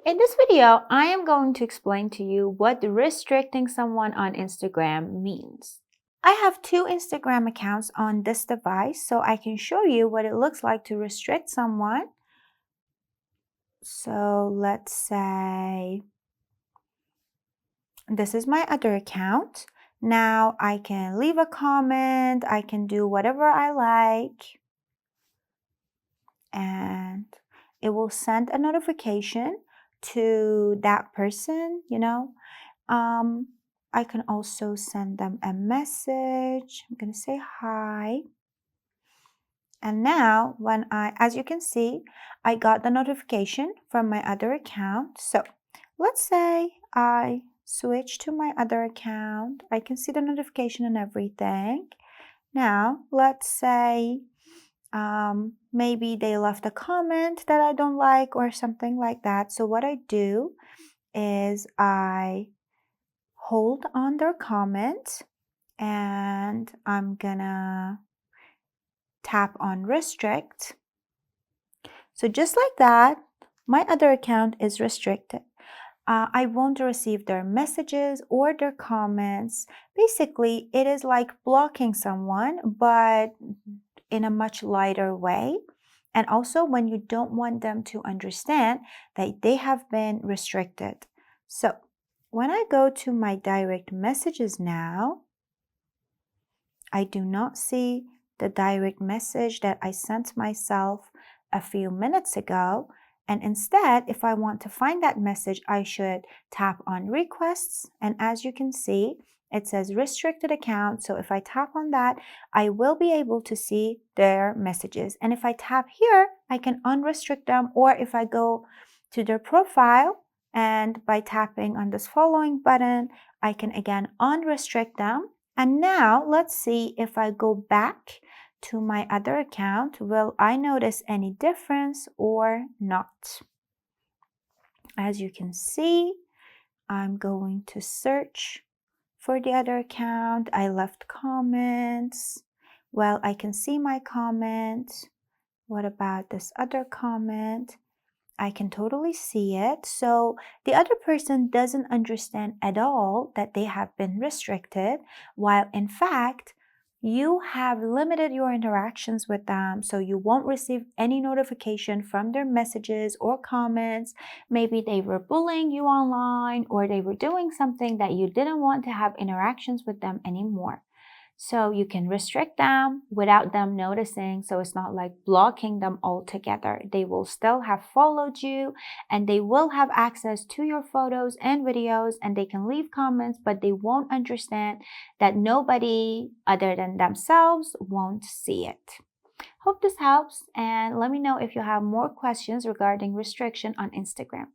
In this video, I am going to explain to you what restricting someone on Instagram means. I have two Instagram accounts on this device, so I can show you what it looks like to restrict someone. So let's say this is my other account. Now I can leave a comment, I can do whatever I like, and it will send a notification to that person. I can also send them a message. I'm going to say hi. And now as you can see, I got the notification from my other account. So let's say I switch to my other account. I can see the notification and everything. Now, let's say maybe they left a comment that I don't like or something like that. So what I do is I hold on their comment and I'm gonna tap on restrict. So just like that, my other account is restricted. I won't receive their messages or their comments. Basically, it is like blocking someone, but in a much lighter way. And also when you don't want them to understand that they have been restricted. So when I go to my direct messages now, I do not see the direct message that I sent myself a few minutes ago. And instead, if I want to find that message, I should tap on requests. And as you can see, it says restricted account. So if I tap on that, I will be able to see their messages. And if I tap here, I can unrestrict them. Or if I go to their profile and by tapping on this following button, I can again unrestrict them. And now let's see if I go back to my other account, will I notice any difference or not? As you can see, I'm going to search for the other account. I left comments. Well, I can see my comment. What about this other comment? I can totally see it. So the other person doesn't understand at all that they have been restricted, while in fact, you have limited your interactions with them, so you won't receive any notification from their messages or comments. Maybe they were bullying you online or they were doing something that you didn't want to have interactions with them anymore. So you can restrict them without them noticing. So it's not like blocking them altogether. They will still have followed you and they will have access to your photos and videos and they can leave comments, but they won't understand that nobody other than themselves won't see it. Hope this helps and let me know if you have more questions regarding restriction on Instagram.